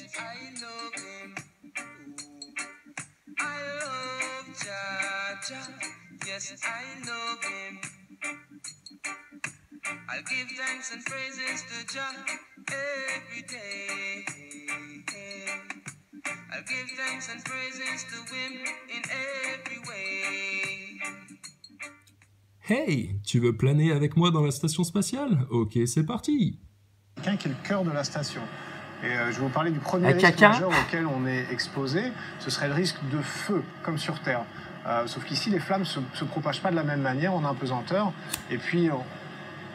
Yes, I love him. Ooh. I love Jah Jah. Yes, I love him. I'll give thanks and praises to Jah every day. I'll give thanks and praises to him in every way. Hey, tu veux planer avec moi dans la station spatiale? Ok, c'est parti. Quelqu'un qui est le cœur de la station. Et je vais vous parler du premier Un risque caca. majeur auquel on est exposé, ce serait le risque de feu, comme sur Terre. Sauf qu'ici, les flammes ne se propagent pas de la même manière, on a un pesanteur, et puis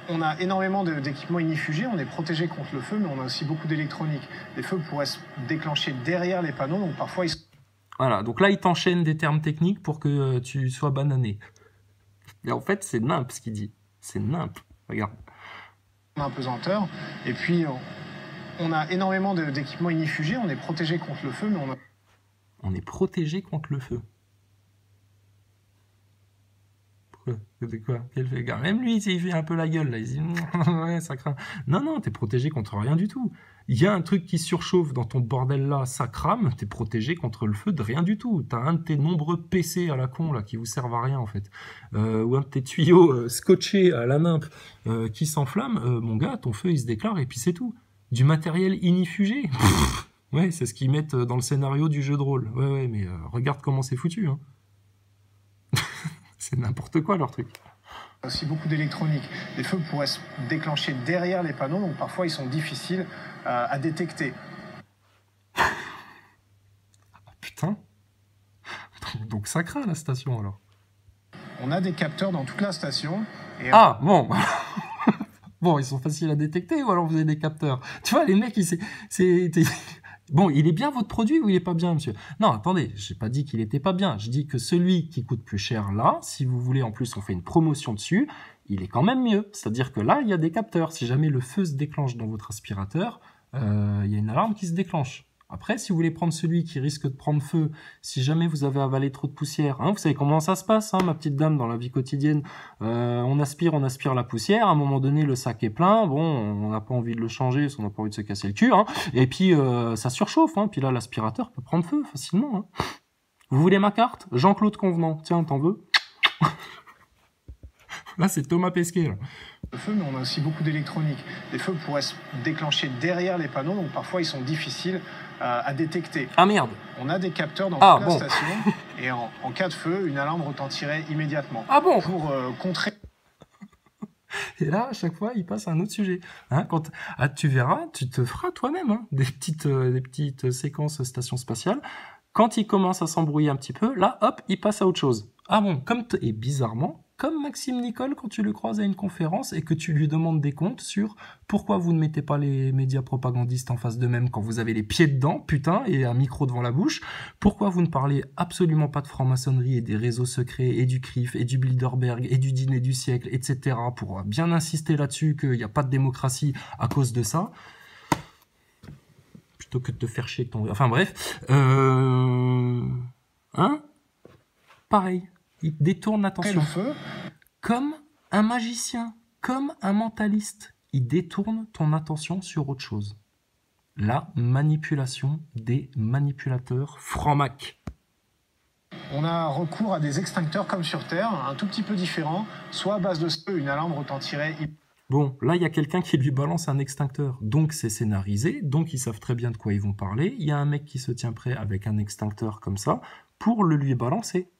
on a énormément d'équipements ignifugés, on est protégé contre le feu, mais on a aussi beaucoup d'électronique. Les feux pourraient se déclencher derrière les panneaux, donc parfois ils... Voilà, donc là, il t'enchaîne des termes techniques pour que tu sois banané. Et en fait, c'est nimp ce qu'il dit. C'est nimp. Regarde. On a un pesanteur, et puis on a énormément d'équipements ignifugés, on est protégé contre le feu, mais on a... On est protégé contre le feu. C'est quoi? Quel fait, gars? Même lui, il fait un peu la gueule, là. Il dit, ouais, ça craint. Non, non, t'es protégé contre rien du tout. Il y a un truc qui surchauffe dans ton bordel là, ça crame, t'es protégé contre le feu de rien du tout. T'as un de tes nombreux PC à la con, là, qui vous servent à rien, en fait. Ou un de tes tuyaux scotchés à la nymphe qui s'enflamme. Mon gars, ton feu, il se déclare et puis c'est tout. Du matériel ignifugé. Ouais, c'est ce qu'ils mettent dans le scénario du jeu de rôle. Ouais, ouais, mais regarde comment c'est foutu, hein. C'est n'importe quoi, leur truc. Aussi beaucoup d'électronique. Les feux pourraient se déclencher derrière les panneaux, donc parfois ils sont difficiles à détecter. Putain. Donc ça craint la station alors. On a des capteurs dans toute la station. Et Ah, bon. Bon, ils sont faciles à détecter ou alors vous avez des capteurs? Tu vois, les mecs, Bon, il est bien votre produit ou il est pas bien, monsieur? Non, attendez, j'ai pas dit qu'il était pas bien. Je dis que celui qui coûte plus cher là, si vous voulez, en plus, on fait une promotion dessus, il est quand même mieux. C'est-à-dire que là, il y a des capteurs. Si jamais le feu se déclenche dans votre aspirateur, il y a une alarme qui se déclenche. Après, si vous voulez prendre celui qui risque de prendre feu, si jamais vous avez avalé trop de poussière, hein, vous savez comment ça se passe, hein, ma petite dame, dans la vie quotidienne. On aspire la poussière. À un moment donné, le sac est plein. Bon, on n'a pas envie de le changer, parce qu'on n'a pas envie de se casser le cul. Hein, et puis, ça surchauffe. Hein, puis là, l'aspirateur peut prendre feu facilement. Hein. Vous voulez ma carte? Jean-Claude Convenant. Tiens, t'en veux? Là, c'est Thomas Pesquet. Là. Le feu, mais on a aussi beaucoup d'électronique. Les feux pourraient se déclencher derrière les panneaux, donc parfois ils sont difficiles à détecter. Ah merde. On a des capteurs dans toute la station, et en cas de feu, une alarme retentirait immédiatement. Ah bon? Pour contrer... Et là, à chaque fois, il passe à un autre sujet. Hein, tu verras, tu te feras toi-même hein, des petites séquences station spatiale. Quand il commence à s'embrouiller un petit peu, là, hop, il passe à autre chose. Ah bon, et bizarrement, comme Maxime Nicole quand tu le croises à une conférence et que tu lui demandes des comptes sur pourquoi vous ne mettez pas les médias propagandistes en face d'eux-mêmes quand vous avez les pieds dedans, putain, et un micro devant la bouche, pourquoi vous ne parlez absolument pas de franc-maçonnerie et des réseaux secrets et du CRIF et du Bilderberg et du dîner du siècle, etc., pour bien insister là-dessus qu'il n'y a pas de démocratie à cause de ça, plutôt que de te faire chier avec ton... Enfin bref, hein? Pareil. Il détourne l'attention. Comme un magicien, comme un mentaliste. Il détourne ton attention sur autre chose. La manipulation des manipulateurs franc-mac. On a recours à des extincteurs comme sur Terre, un tout petit peu différent, soit à base de feu, une alarme retentirait... Bon, là, il y a quelqu'un qui lui balance un extincteur. Donc, c'est scénarisé, donc ils savent très bien de quoi ils vont parler. Il y a un mec qui se tient prêt avec un extincteur comme ça pour le lui balancer.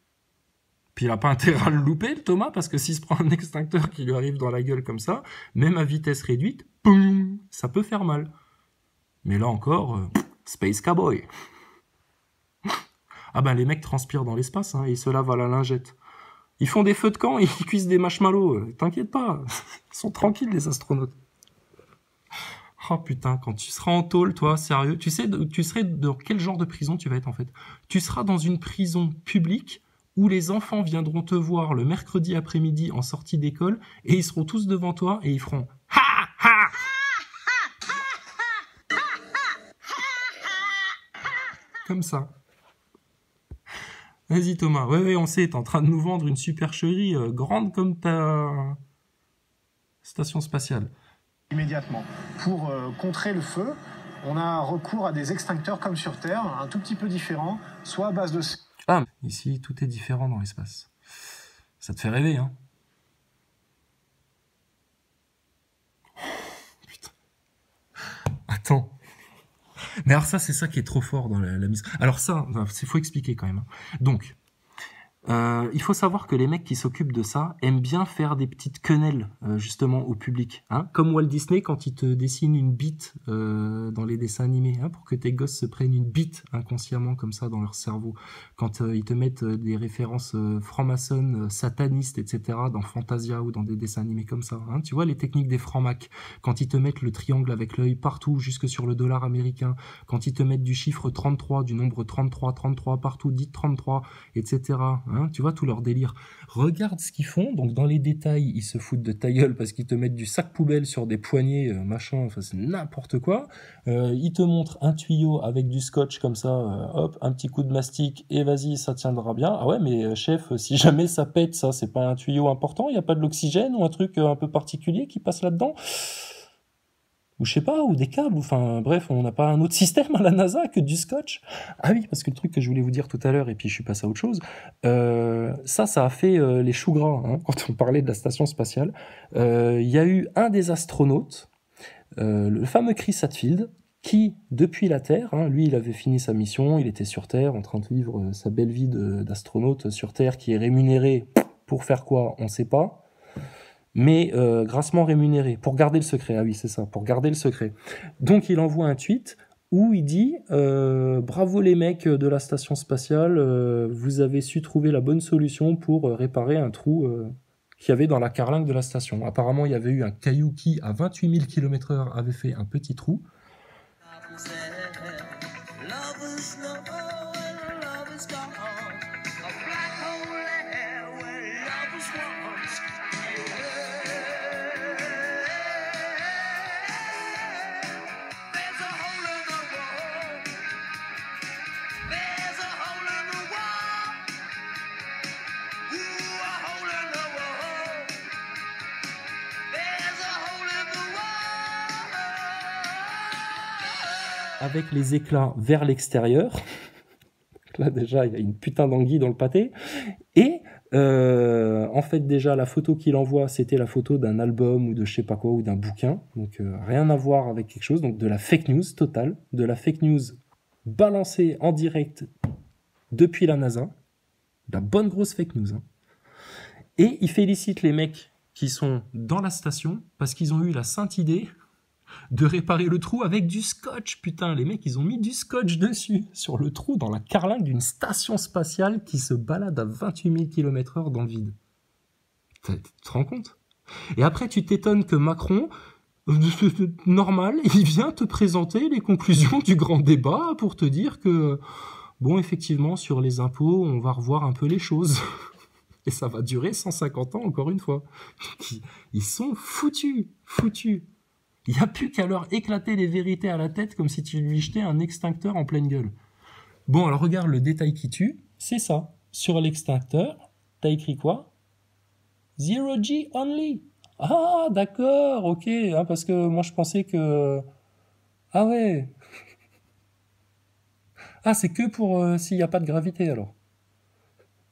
Puis il n'a pas intérêt à le louper, le Thomas, parce que s'il se prend un extincteur qui lui arrive dans la gueule comme ça, même à vitesse réduite, boum, ça peut faire mal. Mais là encore, Space Cowboy. Ah ben les mecs transpirent dans l'espace, hein, et ils se lavent à la lingette. Ils font des feux de camp et ils cuisent des marshmallows. T'inquiète pas, ils sont tranquilles les astronautes. Oh putain, quand tu seras en tôle, toi, sérieux, tu serais dans quel genre de prison tu vas être en fait? Tu seras dans une prison publique où les enfants viendront te voir le mercredi après-midi en sortie d'école et ils seront tous devant toi et ils feront « Ha ha !» Comme ça. Vas-y Thomas, ouais, on sait, t'es en train de nous vendre une supercherie grande comme ta station spatiale. Immédiatement. Pour contrer le feu, on a recours à des extincteurs comme sur Terre, un tout petit peu différents, soit à base de... Ah, ici, tout est différent dans l'espace. Ça te fait rêver, hein? Putain. Attends. Mais alors ça, c'est ça qui est trop fort dans la mise. Alors ça, il faut expliquer quand même. Donc, il faut savoir que les mecs qui s'occupent de ça aiment bien faire des petites quenelles justement au public, hein, comme Walt Disney quand il te dessine une bite dans les dessins animés, hein, pour que tes gosses se prennent une bite inconsciemment comme ça dans leur cerveau, quand ils te mettent des références franc-maçonnes, satanistes, etc. dans Fantasia ou dans des dessins animés comme ça, hein, tu vois les techniques des francs-macs, quand ils te mettent le triangle avec l'œil partout jusque sur le dollar américain, quand ils te mettent du chiffre 33, du nombre 33 partout, dit 33, etc. Hein, tu vois tout leur délire. Regarde ce qu'ils font. Donc dans les détails, ils se foutent de ta gueule parce qu'ils te mettent du sac poubelle sur des poignées, machin. Enfin c'est n'importe quoi. Ils te montrent un tuyau avec du scotch comme ça. Hop, un petit coup de mastic et vas-y, ça tiendra bien. Ah ouais, mais chef, si jamais ça pète, ça c'est pas un tuyau important. Il y a pas de l'oxygène ou un truc un peu particulier qui passe là-dedans. Ou je sais pas, ou des câbles, enfin bref, on n'a pas un autre système à la NASA que du scotch. Ah oui, parce que le truc que je voulais vous dire tout à l'heure, et puis je suis passé à autre chose, ça a fait les choux gras, hein, quand on parlait de la station spatiale. Il y a eu un des astronautes, le fameux Chris Hadfield, qui, depuis la Terre, hein, lui il avait fini sa mission, il était sur Terre, en train de vivre sa belle vie d'astronaute sur Terre, qui est rémunéré pour faire quoi, on sait pas. Mais grassement rémunéré, pour garder le secret. Ah oui, c'est ça, pour garder le secret. Donc il envoie un tweet où il dit « Bravo les mecs de la station spatiale, vous avez su trouver la bonne solution pour réparer un trou qu'il y avait dans la carlingue de la station. » Apparemment, il y avait eu un caillou qui, à 28 000 km/h, avait fait un petit trou. Avec les éclats vers l'extérieur. Là déjà, il y a une putain d'anguille dans le pâté. Et en fait déjà, la photo qu'il envoie, c'était la photo d'un album ou de je sais pas quoi, ou d'un bouquin. Donc rien à voir avec quelque chose. Donc de la fake news totale. De la fake news balancée en direct depuis la NASA. De la bonne grosse fake news. Hein. Et il félicite les mecs qui sont dans la station parce qu'ils ont eu la sainte idée de réparer le trou avec du scotch. Putain, les mecs, ils ont mis du scotch dessus, sur le trou, dans la carlingue d'une station spatiale qui se balade à 28 000 km/h dans le vide. Tu te rends compte? Et après, tu t'étonnes que Macron, normal, il vient te présenter les conclusions du grand débat pour te dire que, bon, effectivement, sur les impôts, on va revoir un peu les choses. Et ça va durer 150 ans, encore une fois. Ils sont foutus. Il n'y a plus qu'à leur éclater les vérités à la tête comme si tu lui jetais un extincteur en pleine gueule. Bon, alors regarde le détail qui tue, c'est ça. Sur l'extincteur, t'as écrit quoi? 0G only. Ah, d'accord, ok. Hein, parce que moi je pensais que... Ah ouais. Ah, c'est que pour s'il n'y a pas de gravité alors.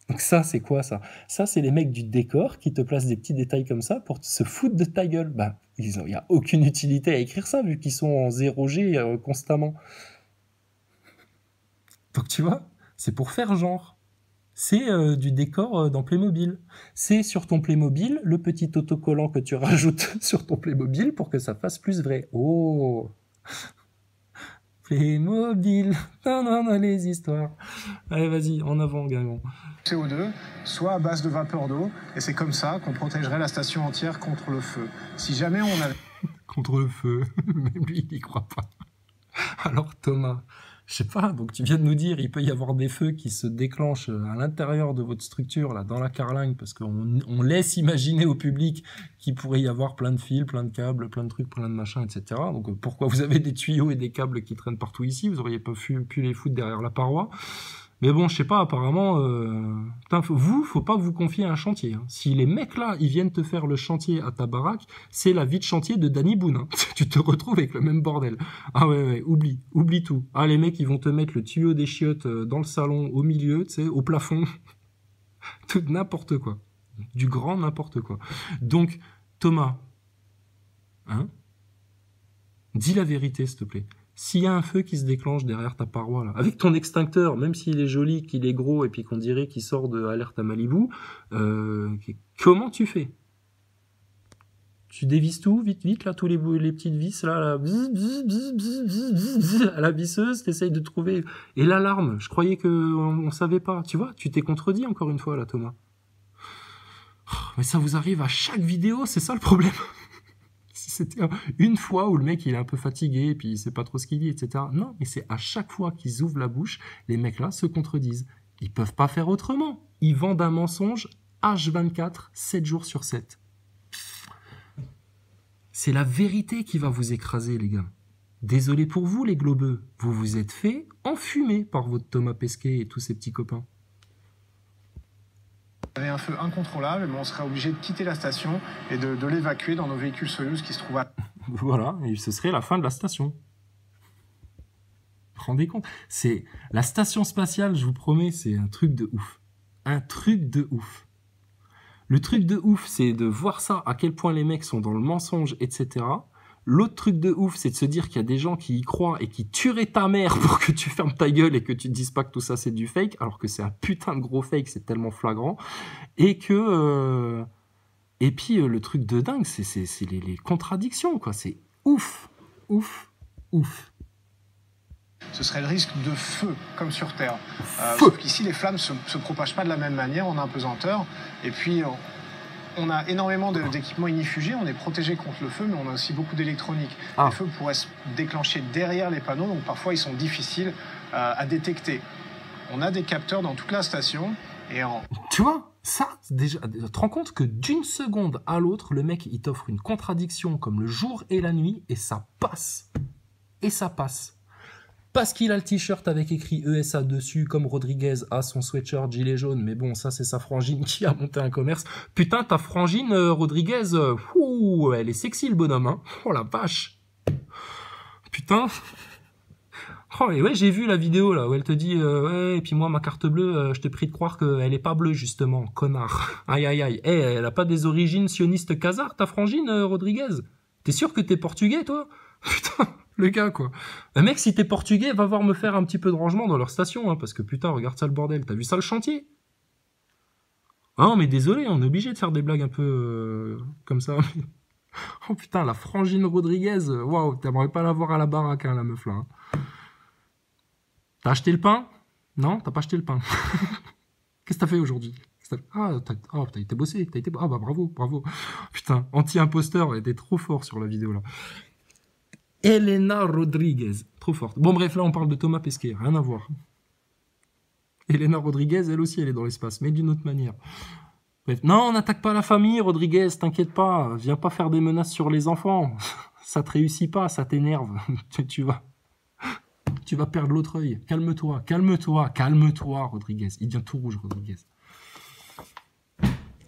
Donc ça, c'est quoi ça? Ça, c'est les mecs du décor qui te placent des petits détails comme ça pour se foutre de ta gueule. Bah, il n'y a aucune utilité à écrire ça vu qu'ils sont en 0G constamment. Donc tu vois, c'est pour faire genre. C'est du décor dans Playmobil. C'est sur ton Playmobil le petit autocollant que tu rajoutes sur ton Playmobil pour que ça fasse plus vrai. Oh, Playmobil, non, les histoires. Allez, vas-y, en avant, Guingamp. CO2, soit à base de vapeur d'eau, et c'est comme ça qu'on protégerait la station entière contre le feu. Si jamais on avait... Contre le feu, même lui, il n'y croit pas. Alors Thomas, je sais pas, donc tu viens de nous dire, il peut y avoir des feux qui se déclenchent à l'intérieur de votre structure, là, dans la carlingue, parce qu'on laisse imaginer au public qu'il pourrait y avoir plein de fils, plein de câbles, plein de trucs, plein de machins, etc. Donc pourquoi vous avez des tuyaux et des câbles qui traînent partout ici? Vous auriez pas pu les foutre derrière la paroi. Mais bon, je sais pas, apparemment, putain, faut pas vous confier à un chantier. Hein. Si les mecs là, ils viennent te faire le chantier à ta baraque, c'est la vie de chantier de Danny Boone. Hein. Tu te retrouves avec le même bordel. Ah ouais, oublie tout. Ah, les mecs, ils vont te mettre le tuyau des chiottes dans le salon, au milieu, tu sais, au plafond. Tout n'importe quoi. Du grand n'importe quoi. Donc, Thomas, hein, dis la vérité, s'il te plaît. S'il y a un feu qui se déclenche derrière ta paroi, là, avec ton extincteur, même s'il est joli, qu'il est gros, et puis qu'on dirait qu'il sort de Alerte à Malibu, comment tu fais? Tu dévisses tout, vite, là, tous les petites vis, là, à la visseuse, t'essayes de trouver... Et l'alarme, je croyais qu'on savait pas. Tu vois, tu t'es contredit encore une fois, là, Thomas. Mais ça vous arrive à chaque vidéo, c'est ça le problème. Si c'était une fois où le mec il est un peu fatigué, puis il sait pas trop ce qu'il dit, etc. Non, mais c'est à chaque fois qu'ils ouvrent la bouche, les mecs là se contredisent. Ils peuvent pas faire autrement. Ils vendent un mensonge H24, 7 jours sur 7. C'est la vérité qui va vous écraser, les gars. Désolé pour vous, les globeux. Vous vous êtes fait enfumer par votre Thomas Pesquet et tous ses petits copains. Il y avait un feu incontrôlable, mais on serait obligé de quitter la station et de l'évacuer dans nos véhicules Soyuz qui se trouvent à... Voilà, et ce serait la fin de la station. Vous vous rendez compte? C'est la station spatiale, je vous promets, c'est un truc de ouf. Un truc de ouf. Le truc de ouf, c'est de voir ça, à quel point les mecs sont dans le mensonge, etc. L'autre truc de ouf, c'est de se dire qu'il y a des gens qui y croient et qui tueraient ta mère pour que tu fermes ta gueule et que tu te dises pas que tout ça c'est du fake, alors que c'est un putain de gros fake, c'est tellement flagrant. Et que... Et puis le truc de dingue, c'est les contradictions, quoi. C'est ouf, ouf, ouf. Ce serait le risque de feu, comme sur Terre. Sauf qu'ici, les flammes se propagent pas de la même manière, en apesanteur. Et puis, on a énormément d'équipements ignifugés, on est protégé contre le feu, mais on a aussi beaucoup d'électronique. Les feux pourraient se déclencher derrière les panneaux, donc parfois ils sont difficiles à détecter. On a des capteurs dans toute la station, et Tu vois, ça, déjà, tu te rends compte que d'une seconde à l'autre, le mec, il t'offre une contradiction comme le jour et la nuit, et ça passe. Et ça passe. Parce qu'il a le t-shirt avec écrit ESA dessus, comme Rodriguez a son sweatshirt gilet jaune. Mais bon, ça, c'est sa frangine qui a monté un commerce. Putain, ta frangine, Rodriguez, elle est sexy, le bonhomme, hein. Oh la vache. Putain. Oh, et ouais, j'ai vu la vidéo, là, où elle te dit, ouais, et puis moi, ma carte bleue, je t'ai pris de croire qu'elle est pas bleue, justement, connard. Aïe, aïe, aïe. Elle a pas des origines sionistes khazars, ta frangine, Rodriguez? T'es sûr que t'es portugais, toi? Putain. Le gars, quoi. Un mec, si t'es portugais, va voir me faire un petit peu de rangement dans leur station, hein, parce que putain, regarde ça le bordel. T'as vu ça le chantier? Ah non, mais désolé, on est obligé de faire des blagues un peu comme ça. Oh putain, la frangine Rodriguez, waouh, t'aimerais pas la voir à la baraque, hein, la meuf là. Hein. T'as acheté le pain? Non, t'as pas acheté le pain. Qu'est-ce que t'as fait aujourd'hui? Ah, t'as été bossé, ah bah bravo. Putain, anti-imposteur, elle était trop fort sur la vidéo là. Elena Rodriguez, trop forte. Bon bref, là on parle de Thomas Pesquet, rien à voir. Elena Rodriguez, elle aussi, elle est dans l'espace, mais d'une autre manière. Bref, non, on n'attaque pas la famille, Rodriguez, t'inquiète pas, viens pas faire des menaces sur les enfants. Ça te réussit pas, ça t'énerve. tu vas perdre l'autre œil. Calme-toi, Rodriguez. Il devient tout rouge, Rodriguez.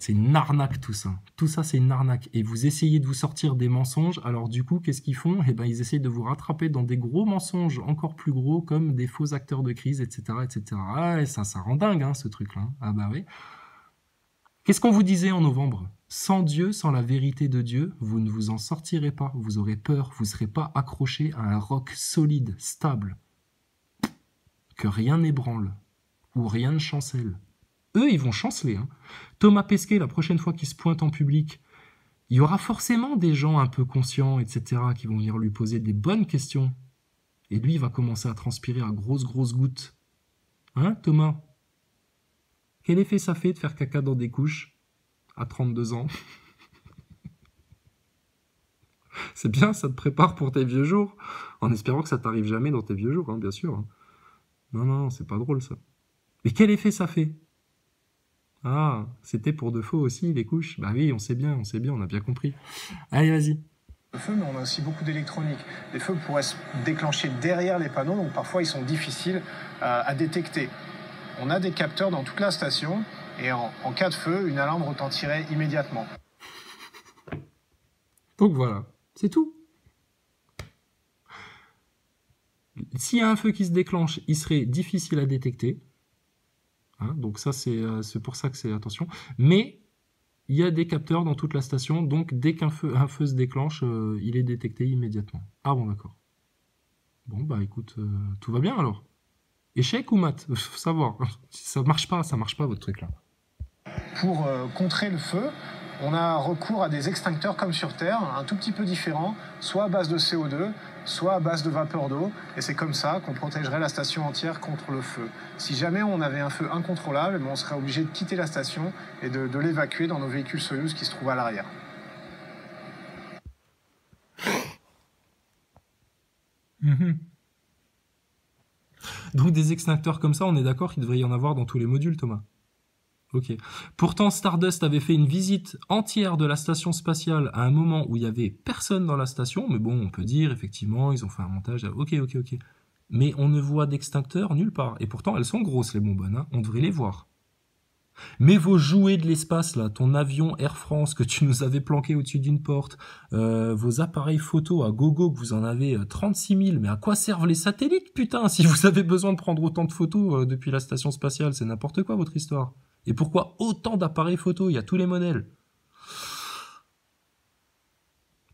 C'est une arnaque tout ça. Tout ça, c'est une arnaque. Et vous essayez de vous sortir des mensonges. Alors du coup, qu'est-ce qu'ils font? Eh ben, ils essayent de vous rattraper dans des gros mensonges encore plus gros, comme des faux acteurs de crise, etc., etc. Ah, et ça rend dingue, hein, ce truc-là. Ah bah oui. Qu'est-ce qu'on vous disait en novembre? Sans Dieu, sans la vérité de Dieu, vous ne vous en sortirez pas. Vous aurez peur. Vous ne serez pas accroché à un roc solide, stable. Que rien n'ébranle. Ou rien ne chancelle. Eux, ils vont chanceler. Hein. Thomas Pesquet, la prochaine fois qu'il se pointe en public, il y aura forcément des gens un peu conscients, etc., qui vont venir lui poser des bonnes questions. Et lui, il va commencer à transpirer à grosses gouttes. Hein, Thomas? Quel effet ça fait de faire caca dans des couches à 32 ans? C'est bien, ça te prépare pour tes vieux jours, en espérant que ça t'arrive jamais dans tes vieux jours, hein, bien sûr. Hein. Non, c'est pas drôle, ça. Mais quel effet ça fait? Ah, c'était pour de faux aussi, les couches? Bah oui, on sait bien, on a bien compris. Allez, vas-y. Le feu, mais on a aussi beaucoup d'électronique. Les feux pourraient se déclencher derrière les panneaux, donc parfois ils sont difficiles à détecter. on a des capteurs dans toute la station et en cas de feu, une alarme retentirait immédiatement. Donc voilà, c'est tout. S'il y a un feu qui se déclenche, il serait difficile à détecter. Hein, donc ça, c'est pour ça que c'est attention. Mais il y a des capteurs dans toute la station, donc dès qu'un feu se déclenche, il est détecté immédiatement. Ah bon, d'accord. Bon, bah écoute, tout va bien alors. Échec ou mat? Faut savoir. Ça marche pas votre truc là. Pour contrer le feu, on a recours à des extincteurs comme sur Terre, un tout petit peu différents, soit à base de CO2, soit à base de vapeur d'eau. Et c'est comme ça qu'on protégerait la station entière contre le feu. Si jamais on avait un feu incontrôlable, on serait obligé de quitter la station et de l'évacuer dans nos véhicules Soyouz qui se trouvent à l'arrière. Donc des extincteurs comme ça, on est d'accord qu'il devrait y en avoir dans tous les modules, Thomas? Ok. Pourtant, Stardust avait fait une visite entière de la station spatiale à un moment où il y avait personne dans la station, mais bon, on peut dire, effectivement, ils ont fait un montage, ok. Mais on ne voit d'extincteurs nulle part. Et pourtant, elles sont grosses, les bonbonnes, hein. On devrait les voir. Mais vos jouets de l'espace, là, ton avion Air France que tu nous avais planqué au-dessus d'une porte, vos appareils photo à gogo que vous en avez 36 000, mais à quoi servent les satellites, putain, si vous avez besoin de prendre autant de photos depuis la station spatiale, c'est n'importe quoi votre histoire. Et pourquoi autant d'appareils photo? Il y a tous les modèles.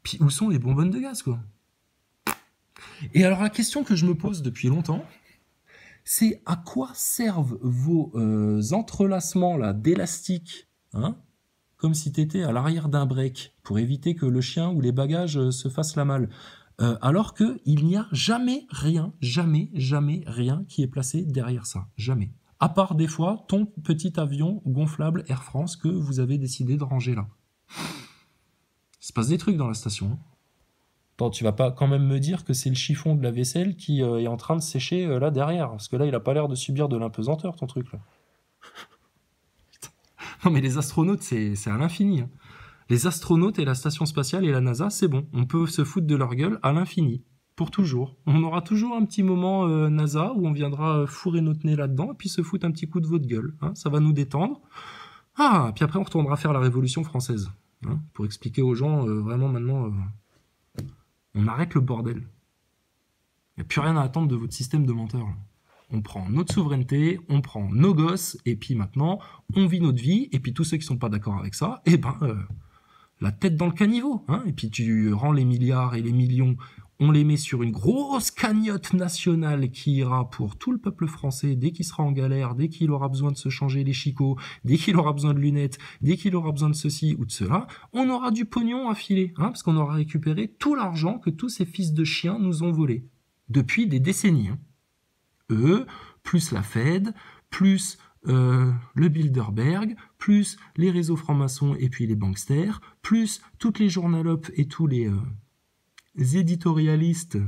Puis où sont les bonbonnes de gaz, quoi? Et alors la question que je me pose depuis longtemps, c'est à quoi servent vos entrelacements là d'élastique, hein, comme si t'étais à l'arrière d'un break, pour éviter que le chien ou les bagages se fassent la malle, alors que il n'y a jamais rien qui est placé derrière ça, jamais. À part des fois ton petit avion gonflable Air France que vous avez décidé de ranger là. Il se passe des trucs dans la station. Attends, tu vas pas quand même me dire que c'est le chiffon de la vaisselle qui est en train de sécher là derrière, parce que là il a pas l'air de subir de l'impesanteur ton truc là. Non mais les astronautes c'est à l'infini. Hein. Les astronautes et la station spatiale et la NASA c'est bon, on peut se foutre de leur gueule à l'infini. Pour toujours. On aura toujours un petit moment NASA où on viendra fourrer notre nez là-dedans et puis se foutre un petit coup de votre gueule. Hein, ça va nous détendre. Ah, puis après on retournera faire la Révolution française. Hein, pour expliquer aux gens vraiment maintenant, on arrête le bordel. Il n'y a plus rien à attendre de votre système de menteurs. Là. On prend notre souveraineté, on prend nos gosses et puis maintenant on vit notre vie et puis tous ceux qui sont pas d'accord avec ça, eh ben la tête dans le caniveau. Hein, et puis tu rends les milliards et les millions. On les met sur une grosse cagnotte nationale qui ira pour tout le peuple français dès qu'il sera en galère, dès qu'il aura besoin de se changer les chicots, dès qu'il aura besoin de lunettes, dès qu'il aura besoin de ceci ou de cela. On aura du pognon à filer, hein, parce qu'on aura récupéré tout l'argent que tous ces fils de chiens nous ont volé depuis des décennies. Hein. Eux, plus la Fed, plus le Bilderberg, plus les réseaux francs-maçons et puis les banksters, plus toutes les journalopes et tous les éditorialistes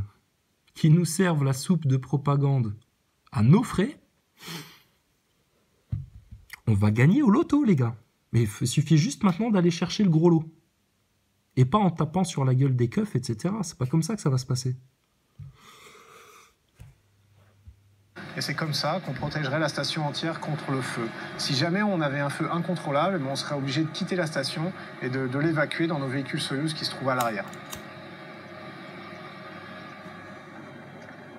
qui nous servent la soupe de propagande à nos frais, on va gagner au loto, les gars. Mais il suffit juste maintenant d'aller chercher le gros lot. Et pas en tapant sur la gueule des keufs, etc. C'est pas comme ça que ça va se passer. Et c'est comme ça qu'on protégerait la station entière contre le feu. Si jamais on avait un feu incontrôlable, on serait obligé de quitter la station et de l'évacuer dans nos véhicules Soyouz qui se trouvent à l'arrière.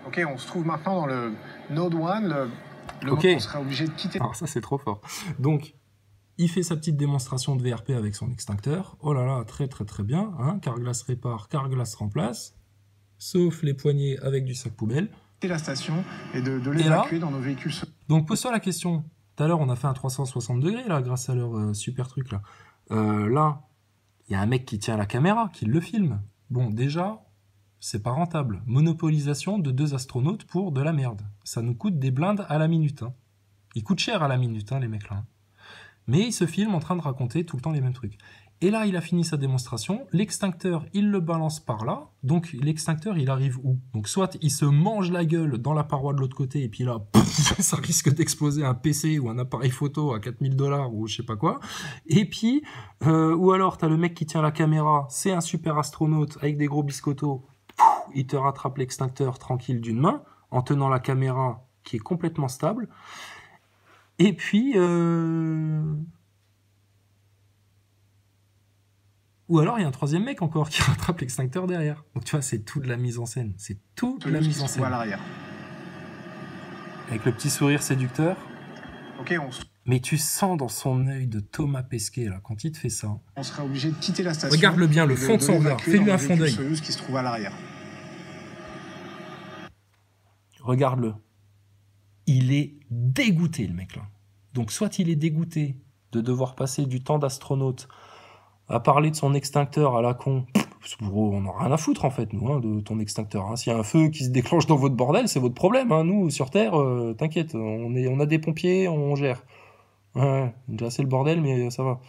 Ok, on se trouve maintenant dans le Node 1, okay. On serait obligé de quitter... Alors ça c'est trop fort. Donc, il fait sa petite démonstration de VRP avec son extincteur. Oh là là, très bien. Hein. Carglass répare, Carglass remplace. Sauf les poignées avec du sac poubelle. La station et de l'évacuer dans nos véhicules. Donc pose-toi la question. Tout à l'heure, on a fait un 360 degrés là, grâce à leur super truc là. Là, il y a un mec qui tient la caméra, qui le filme. Bon, déjà... c'est pas rentable. Monopolisation de 2 astronautes pour de la merde. Ça nous coûte des blindes à la minute. Hein. Ils coûtent cher à la minute, hein, les mecs là. Mais ils se filment en train de raconter tout le temps les mêmes trucs. Et là, il a fini sa démonstration. L'extincteur, il le balance par là. Donc, l'extincteur, il arrive où? Donc, soit il se mange la gueule dans la paroi de l'autre côté, et puis là, pff, ça risque d'exploser un PC ou un appareil photo à 4 000 $ ou je sais pas quoi. Et puis, ou alors, t'as le mec qui tient la caméra, c'est un super astronaute avec des gros biscottos. Il te rattrape l'extincteur tranquille d'une main, en tenant la caméra qui est complètement stable. Et puis... Ou alors, il y a un troisième mec encore qui rattrape l'extincteur derrière. Donc, tu vois, c'est tout de la mise en scène. C'est tout de la mise en scène. À l'arrière. Avec le petit sourire séducteur. Ok, Mais tu sens dans son œil de Thomas Pesquet, là, quand il te fait ça. on serait obligé de quitter la station. Regarde-le bien, le fond de son regard. Fais-lui un fond d'œil. Soyuz qui se trouve à l'arrière. Regarde-le. Il est dégoûté, le mec, là. Donc, soit il est dégoûté de devoir passer du temps d'astronaute à parler de son extincteur à la con. On n'a rien à foutre, en fait, nous, hein, de ton extincteur. Hein. S'il y a un feu qui se déclenche dans votre bordel, c'est votre problème. Hein. Nous, sur Terre, t'inquiète, on a des pompiers, on gère. Ouais, déjà, c'est le bordel, mais ça va.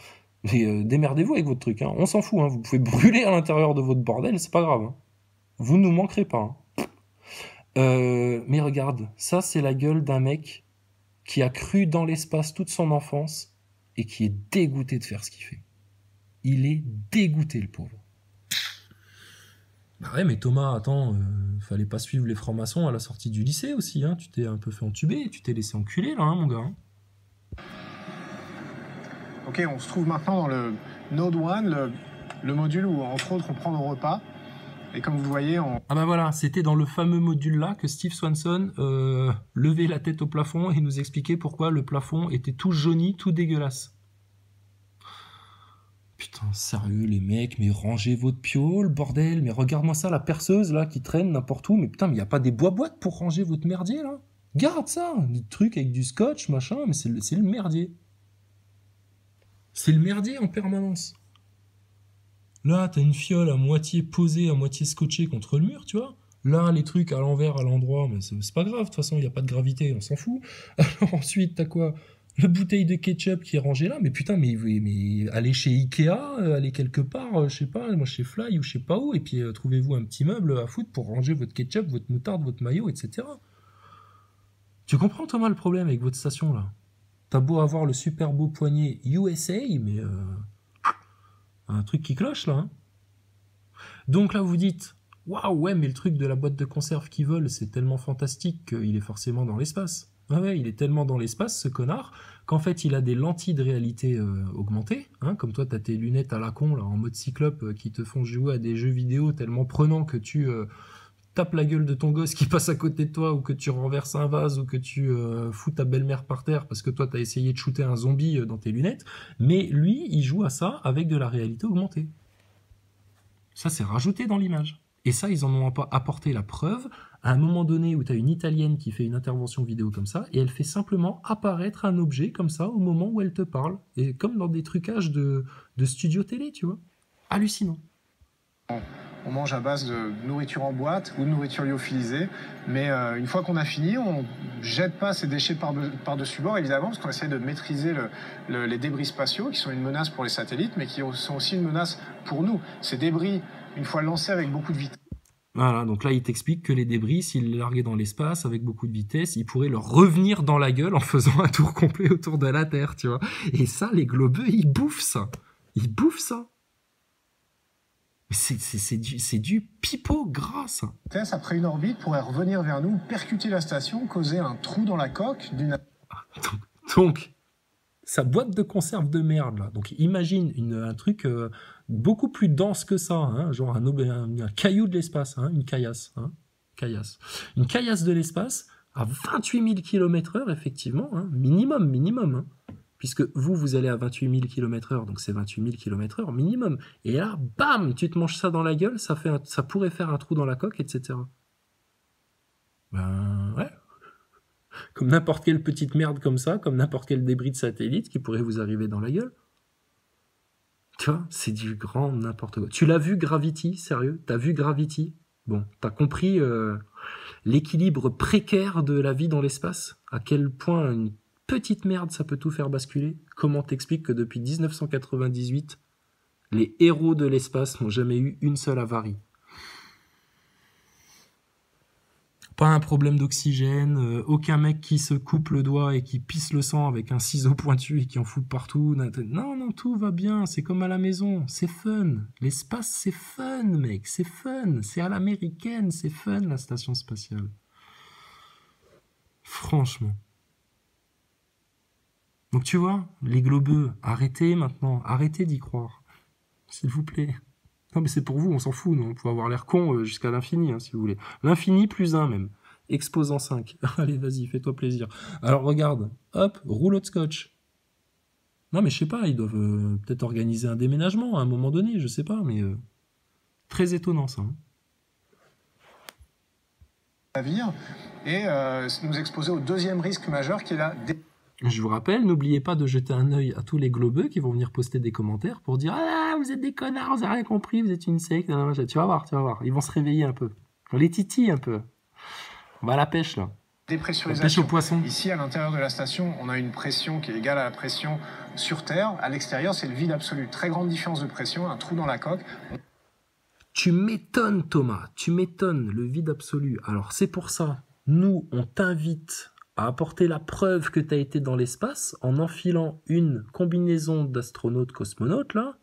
Mais démerdez-vous avec votre truc. Hein. On s'en fout. Hein. Vous pouvez brûler à l'intérieur de votre bordel, c'est pas grave. Hein. Vous ne nous manquerez pas. Hein. Mais regarde, ça, c'est la gueule d'un mec qui a cru dans l'espace toute son enfance et qui est dégoûté de faire ce qu'il fait. Il est dégoûté, le pauvre. Bah ouais, mais Thomas, attends, fallait pas suivre les francs-maçons à la sortie du lycée aussi, hein. Tu t'es un peu fait entuber, tu t'es laissé enculer, là, hein, mon gars. Hein. Ok, on se trouve maintenant dans le Node 1, le module où, entre autres, on prend nos repas. Et comme vous voyez, Ah bah voilà, c'était dans le fameux module-là que Steve Swanson levait la tête au plafond et nous expliquait pourquoi le plafond était tout jauni, tout dégueulasse. Putain, sérieux les mecs, mais rangez votre piole, bordel, mais regarde-moi ça, la perceuse là qui traîne n'importe où, mais putain, mais y a pas des bois-boîtes pour ranger votre merdier là? Garde ça, des trucs avec du scotch, machin, mais c'est le merdier. C'est le merdier en permanence. Là, t'as une fiole à moitié posée, à moitié scotchée contre le mur, tu vois. Là, les trucs à l'envers, à l'endroit, mais c'est pas grave, de toute façon, il n'y a pas de gravité, on s'en fout. Alors ensuite, t'as quoi? La bouteille de ketchup qui est rangée là, mais putain, mais allez chez Ikea, allez quelque part, je sais pas, moi chez Fly ou je sais pas où, et puis trouvez-vous un petit meuble à foutre pour ranger votre ketchup, votre moutarde, votre maillot, etc. Tu comprends, Thomas, le problème avec votre station là? T'as beau avoir le super beau poignet USA, mais un truc qui cloche là. Hein. Donc là, vous dites, waouh, ouais, mais le truc de la boîte de conserve qui vole, c'est tellement fantastique qu'il est forcément dans l'espace. Ah ouais, il est tellement dans l'espace, ce connard, qu'en fait, il a des lentilles de réalité augmentée. Hein, comme toi, t'as tes lunettes à la con, là, en mode cyclope, qui te font jouer à des jeux vidéo tellement prenants que tu tapes la gueule de ton gosse qui passe à côté de toi, ou que tu renverses un vase, ou que tu fous ta belle-mère par terre parce que toi, t'as essayé de shooter un zombie dans tes lunettes. Mais lui, il joue à ça avec de la réalité augmentée. Ça, c'est rajouté dans l'image. Et ça, ils en ont apporté la preuve à un moment donné où tu as une Italienne qui fait une intervention vidéo comme ça, et elle fait simplement apparaître un objet comme ça au moment où elle te parle. Et comme dans des trucages de studio télé, tu vois. Hallucinant. On mange à base de nourriture en boîte ou de nourriture lyophilisée, mais une fois qu'on a fini, on jette pas ces déchets par-dessus bord, évidemment, parce qu'on essaie de maîtriser les débris spatiaux, qui sont une menace pour les satellites, mais qui sont aussi une menace pour nous. Ces débris, une fois lancés avec beaucoup de vitesse. Voilà, donc là, il t'explique que les débris, s'ils les larguaient dans l'espace avec beaucoup de vitesse, ils pourraient leur revenir dans la gueule en faisant un tour complet autour de la Terre, tu vois. Et ça, les globeux, ils bouffent ça. Ils bouffent ça. C'est du pipeau gras, ça. Après une orbite, pourrait revenir vers nous, percuter la station, causer un trou dans la coque d'une... Donc, sa boîte de conserve de merde, là. Donc, imagine un truc beaucoup plus dense que ça, hein, genre un caillou de l'espace, hein, une caillasse, hein, caillasse. Une caillasse de l'espace à 28 000 km/h, effectivement, hein, minimum, hein. Puisque vous allez à 28 000 km/h, donc c'est 28 000 km/h minimum. Et là, bam, tu te manges ça dans la gueule, ça pourrait faire un trou dans la coque, etc. Ben, ouais. Comme n'importe quelle petite merde comme ça, comme n'importe quel débris de satellite qui pourrait vous arriver dans la gueule. Tu vois, c'est du grand n'importe quoi. Tu l'as vu, Gravity, sérieux? T'as vu Gravity? Bon, t'as compris l'équilibre précaire de la vie dans l'espace? À quel point une petite merde, ça peut tout faire basculer. Comment t'expliques que depuis 1998, les héros de l'espace n'ont jamais eu une seule avarie? Pas un problème d'oxygène, aucun mec qui se coupe le doigt et qui pisse le sang avec un ciseau pointu et qui en fout partout. Non, tout va bien, c'est comme à la maison, c'est fun. L'espace, c'est fun, mec, c'est fun. C'est à l'américaine, c'est fun, la station spatiale. Franchement. Donc tu vois, les globeux, arrêtez maintenant, arrêtez d'y croire. S'il vous plaît. Non mais c'est pour vous, on s'en fout, nous. On peut avoir l'air con jusqu'à l'infini, hein, si vous voulez. L'infini plus 1 même. Exposant 5. Allez, vas-y, fais-toi plaisir. Alors regarde, hop, rouleau de scotch. Non mais je sais pas, ils doivent peut-être organiser un déménagement à un moment donné, je sais pas, mais très étonnant ça. Hein. Navire et nous exposer au deuxième risque majeur qui est la Je vous rappelle, n'oubliez pas de jeter un œil à tous les globeux qui vont venir poster des commentaires pour dire « Ah, vous êtes des connards, vous avez rien compris, vous êtes une secte. » Tu vas voir, ils vont se réveiller un peu. On les titille un peu. On va à la pêche, là. dépressurisation. La pêche aux poissons. Ici, à l'intérieur de la station, on a une pression qui est égale à la pression sur Terre. À l'extérieur, c'est le vide absolu. Très grande différence de pression, un trou dans la coque. Tu m'étonnes, Thomas, tu m'étonnes, le vide absolu. Alors, c'est pour ça, nous, on t'invite à apporter la preuve que tu as été dans l'espace en enfilant une combinaison d'astronautes-cosmonautes, là,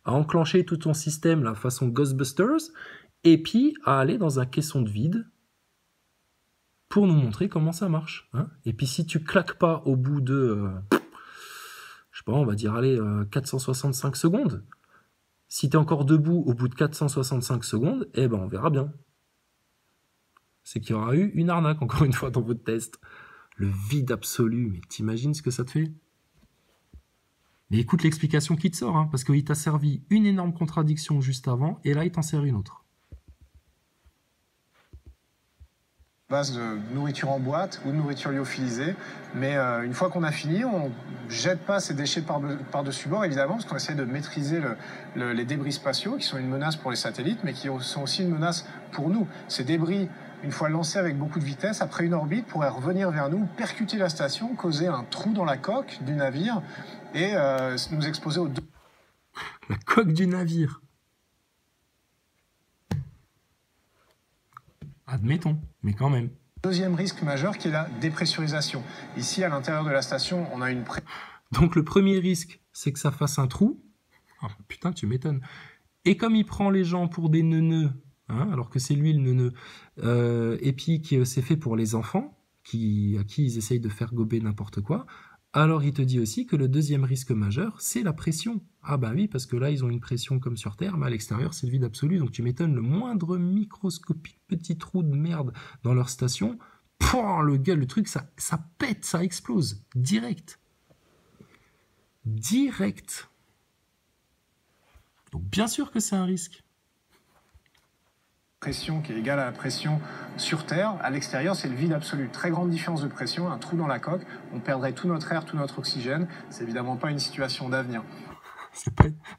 à enclencher tout ton système, là, façon Ghostbusters, et puis à aller dans un caisson de vide pour nous montrer comment ça marche. Hein. Et puis si tu claques pas au bout de, je sais pas, on va dire, allez, 465 secondes, si tu es encore debout au bout de 465 secondes, eh ben on verra bien. C'est qu'il y aura eu une arnaque, encore une fois, dans votre test. Le vide absolu, mais t'imagines ce que ça te fait? Mais écoute l'explication qui te sort, hein, parce qu'il t'a servi une énorme contradiction juste avant, et là, il t'en sert une autre. Base de nourriture en boîte ou de nourriture lyophilisée. Mais une fois qu'on a fini, on jette pas ces déchets par-dessus bord, évidemment, parce qu'on essaie de maîtriser les débris spatiaux, qui sont une menace pour les satellites, mais qui sont aussi une menace pour nous. Ces débris, une fois lancés avec beaucoup de vitesse, après une orbite, pourraient revenir vers nous, percuter la station, causer un trou dans la coque du navire et nous exposer aux... La coque du navire. Admettons, mais quand même. Deuxième risque majeur qui est la dépressurisation. Ici, à l'intérieur de la station, on a une... Donc le premier risque, c'est que ça fasse un trou. Oh, putain, tu m'étonnes. Et comme il prend les gens pour des neuneux, hein, alors que c'est lui le neuneu, et puis que c'est fait pour les enfants, à qui ils essayent de faire gober n'importe quoi, alors il te dit aussi que le deuxième risque majeur, c'est la pression. Ah bah oui, parce que là, ils ont une pression comme sur Terre, mais à l'extérieur, c'est le vide absolu. Donc tu m'étonnes, le moindre microscopique petit trou de merde dans leur station, pouah, le truc, ça pète, ça explose, direct. Direct. Donc bien sûr que c'est un risque. Pression qui est égale à la pression sur Terre. À l'extérieur, c'est le vide absolu. Très grande différence de pression, un trou dans la coque. On perdrait tout notre air, tout notre oxygène. C'est évidemment pas une situation d'avenir.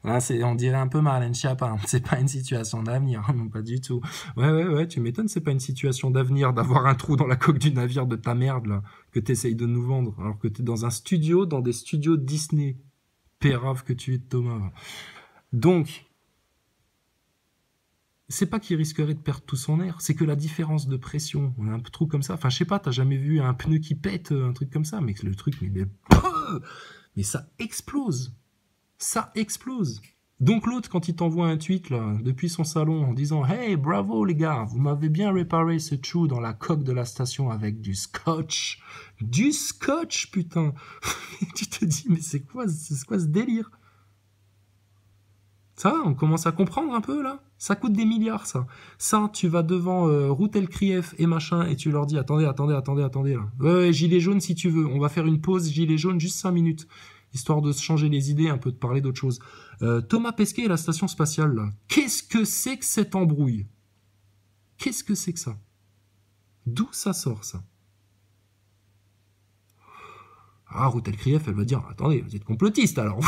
Là, on dirait un peu Marlène Schiappa. C'est pas une situation d'avenir, non, pas du tout. Ouais, tu m'étonnes, c'est pas une situation d'avenir d'avoir un trou dans la coque du navire de ta merde, là, que t'essayes de nous vendre, alors que t'es dans un studio, dans des studios Disney. Pérave que tu es, Thomas. Donc, c'est pas qu'il risquerait de perdre tout son air, c'est que la différence de pression, on a un trou comme ça, enfin je sais pas, t'as jamais vu un pneu qui pète, un truc comme ça, mais le truc, mais ça explose. Ça explose. Donc l'autre, quand il t'envoie un tweet là, depuis son salon en disant « Hey, bravo les gars, vous m'avez bien réparé ce trou dans la coque de la station avec du scotch. » Du scotch, putain. Tu te dis, mais c'est quoi ce délire? Ça, on commence à comprendre un peu, là. Ça coûte des milliards, ça. Ça, tu vas devant Routel Krief et machin, et tu leur dis, attendez, là. Ouais, gilet jaune, si tu veux. On va faire une pause gilet jaune, juste 5 minutes. Histoire de se changer les idées, un peu de parler d'autre chose. Thomas Pesquet et la station spatiale, là. Qu'est-ce que c'est que cette embrouille? Qu'est-ce que c'est que ça? D'où ça sort, ça? Ah, Routel Krief, elle va dire, attendez, vous êtes complotiste, alors.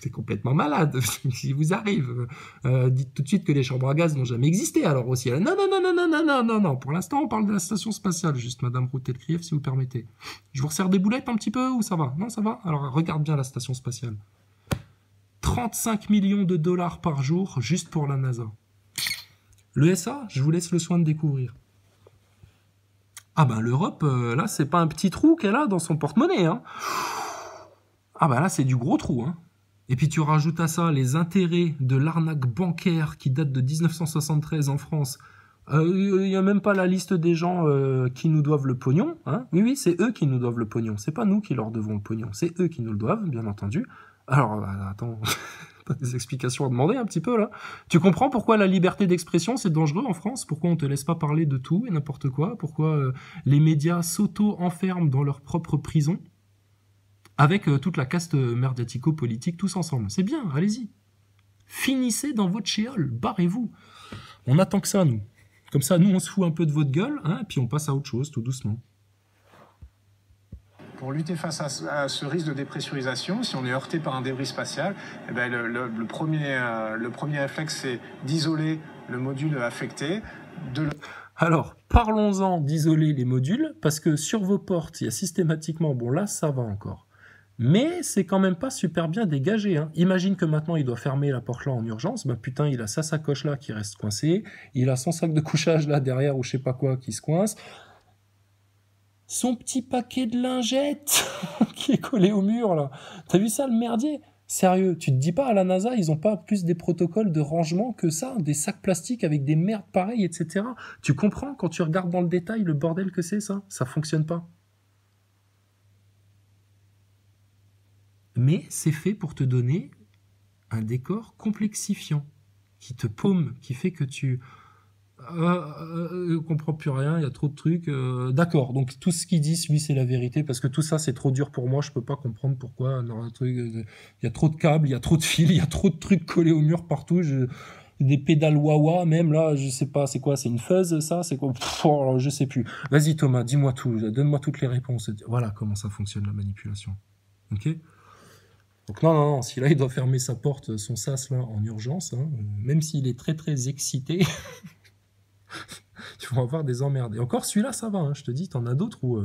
C'est complètement malade. Si vous arrive, dites tout de suite que les chambres à gaz n'ont jamais existé, alors aussi. Elle, non. Pour l'instant, on parle de la station spatiale, juste, Madame Routel Krief, si vous permettez. Je vous resserre des boulettes un petit peu, ou ça va? Non, ça va? Alors, regarde bien la station spatiale. 35 millions de dollars par jour, juste pour la NASA. L'ESA, je vous laisse le soin de découvrir. Ah ben l'Europe, là, c'est pas un petit trou qu'elle a dans son porte-monnaie, hein. Ah ben là, c'est du gros trou, hein. Et puis tu rajoutes à ça les intérêts de l'arnaque bancaire qui date de 1973 en France, Il n'y a même pas la liste des gens qui nous doivent le pognon. Hein. Oui, oui, c'est eux qui nous doivent le pognon. C'est pas nous qui leur devons le pognon. C'est eux qui nous le doivent, bien entendu. Alors, attends, pas des explications à demander un petit peu, là. Tu comprends pourquoi la liberté d'expression, c'est dangereux en France? Pourquoi on te laisse pas parler de tout et n'importe quoi? Pourquoi les médias s'auto-enferment dans leur propre prison? Avec toute la caste médiatico-politique, tous ensemble. C'est bien, allez-y. Finissez dans votre chéole, barrez-vous. On attend que ça, nous. Comme ça, nous, on se fout un peu de votre gueule, hein, puis on passe à autre chose, tout doucement. Pour lutter face à ce risque de dépressurisation, si on est heurté par un débris spatial, eh ben le premier réflexe, c'est d'isoler le module affecté. Alors, parlons-en d'isoler les modules, parce que sur vos portes, il y a systématiquement... Bon, là, ça va encore. Mais c'est quand même pas super bien dégagé. Hein. Imagine que maintenant il doit fermer la porte là en urgence. Bah putain, il a sa sacoche là qui reste coincée. Il a son sac de couchage là derrière ou je sais pas quoi qui se coince. Son petit paquet de lingettes qui est collé au mur là. T'as vu ça le merdier? Sérieux, tu te dis pas à la NASA, ils ont pas plus des protocoles de rangement que ça? Des sacs plastiques avec des merdes pareilles, etc. Tu comprends quand tu regardes dans le détail le bordel que c'est ça? Ça fonctionne pas. Mais c'est fait pour te donner un décor complexifiant, qui te paume, qui fait que tu comprends plus rien, il y a trop de trucs. D'accord, donc tout ce qu'ils disent, oui, c'est la vérité, parce que tout ça, c'est trop dur pour moi, je peux pas comprendre pourquoi. Non, il y a trop de câbles, il y a trop de fils, il y a trop de trucs collés au mur partout. Des pédales Wawa, même là, je sais pas, c'est quoi, c'est une fuzz, ça, c'est quoi? Alors, je sais plus. Vas-y Thomas, dis-moi tout, donne-moi toutes les réponses. Voilà comment ça fonctionne la manipulation. Ok? Donc non, si là il doit fermer sa porte, son sas là, en urgence, hein, même s'il est très très excité, tu vas avoir des emmerdes. Et encore celui-là ça va, hein, je te dis, t'en as d'autres où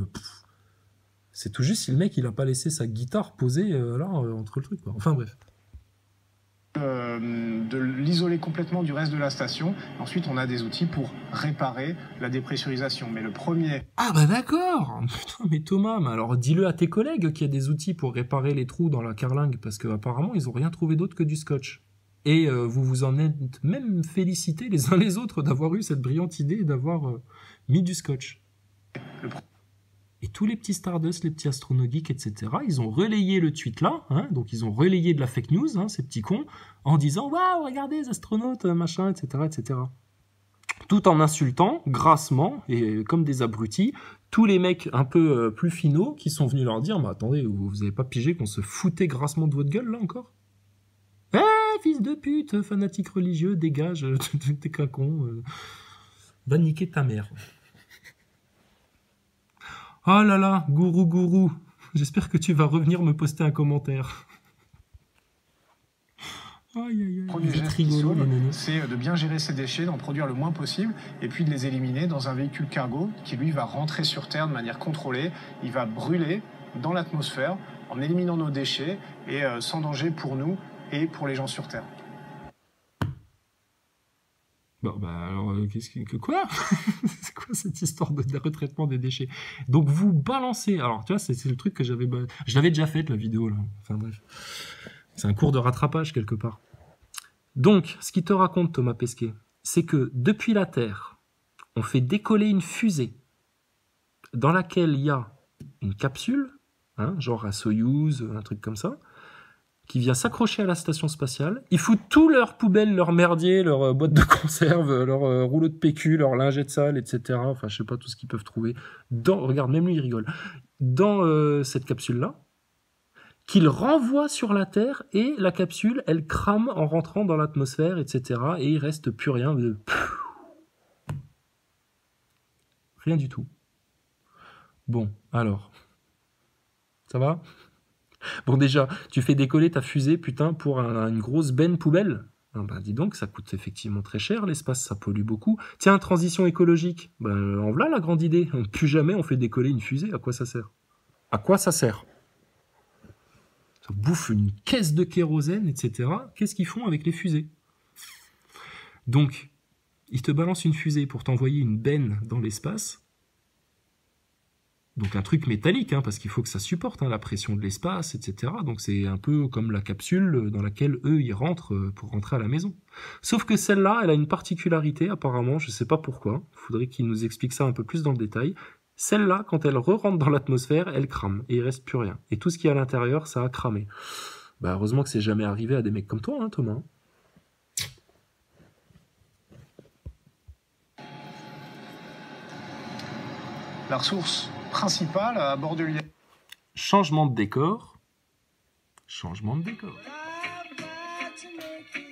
c'est tout juste si le mec il a pas laissé sa guitare posée là entre le truc, quoi. Enfin bref. De l'isoler complètement du reste de la station. Ensuite, on a des outils pour réparer la dépressurisation. Mais le premier... Ah bah d'accord. Putain, mais Thomas, mais alors dis-le à tes collègues qu'il y a des outils pour réparer les trous dans la carlingue, parce qu'apparemment, ils ont rien trouvé d'autre que du scotch. Et vous vous en êtes même félicités les uns les autres d'avoir eu cette brillante idée d'avoir mis du scotch. Et tous les petits Stardust, les petits astronogeeks, etc., ils ont relayé le tweet là, hein, donc ils ont relayé de la fake news, hein, ces petits cons, en disant « Waouh, regardez les astronautes, machin, etc., etc. » Tout en insultant, grassement, et comme des abrutis, tous les mecs un peu plus finaux qui sont venus leur dire « Mais attendez, vous avez pas pigé qu'on se foutait grassement de votre gueule, là, encore ?»« Eh, fils de pute, fanatique religieux, dégage, t'es qu'un con, va niquer ta mère. » Oh là là, gourou, j'espère que tu vas revenir me poster un commentaire. Le premier geste qui sauve, c'est de bien gérer ses déchets, d'en produire le moins possible, et puis de les éliminer dans un véhicule cargo qui, lui, va rentrer sur Terre de manière contrôlée. Il va brûler dans l'atmosphère en éliminant nos déchets et sans danger pour nous et pour les gens sur Terre. Bon, bah alors, quoi? C'est quoi cette histoire de retraitement des déchets? Donc vous balancez, alors tu vois, c'est le truc que je l'avais déjà fait la vidéo là, enfin bref. C'est un cours de rattrapage quelque part. Donc, ce qu'il te raconte Thomas Pesquet, c'est que depuis la Terre, on fait décoller une fusée dans laquelle il y a une capsule, hein, genre un Soyouz, un truc comme ça, qui vient s'accrocher à la station spatiale. Ils foutent tout leurs poubelles, leurs merdiers, leurs boîtes de conserve, leurs rouleaux de PQ, leurs lingettes sales, etc. Enfin, je sais pas tout ce qu'ils peuvent trouver. Regarde, même lui, il rigole. Dans cette capsule-là, qu'ils renvoient sur la Terre, et la capsule, elle crame en rentrant dans l'atmosphère, etc. Et il reste plus rien. Rien du tout. Bon, alors. Ça va ? Bon, déjà, tu fais décoller ta fusée, putain, pour une grosse benne poubelle. Ah bah, dis donc, ça coûte effectivement très cher, l'espace, ça pollue beaucoup. Tiens, transition écologique. Bah, en voilà la grande idée. Plus jamais on fait décoller une fusée. À quoi ça sert? À quoi ça sert? Ça bouffe une caisse de kérosène, etc. Qu'est-ce qu'ils font avec les fusées? Donc, ils te balancent une fusée pour t'envoyer une benne dans l'espace. Donc un truc métallique, hein, parce qu'il faut que ça supporte hein, la pression de l'espace, etc. Donc c'est un peu comme la capsule dans laquelle eux, ils rentrent pour rentrer à la maison. Sauf que celle-là, elle a une particularité, apparemment, je sais pas pourquoi. Il faudrait qu'ils nous expliquent ça un peu plus dans le détail. Celle-là, quand elle re-rentre dans l'atmosphère, elle crame, et il reste plus rien. Et tout ce qui est à l'intérieur, ça a cramé. Bah heureusement que c'est jamais arrivé à des mecs comme toi, hein, Thomas. La ressource principale à bord de l'IA. Changement de décor. Changement de décor. I've got to make it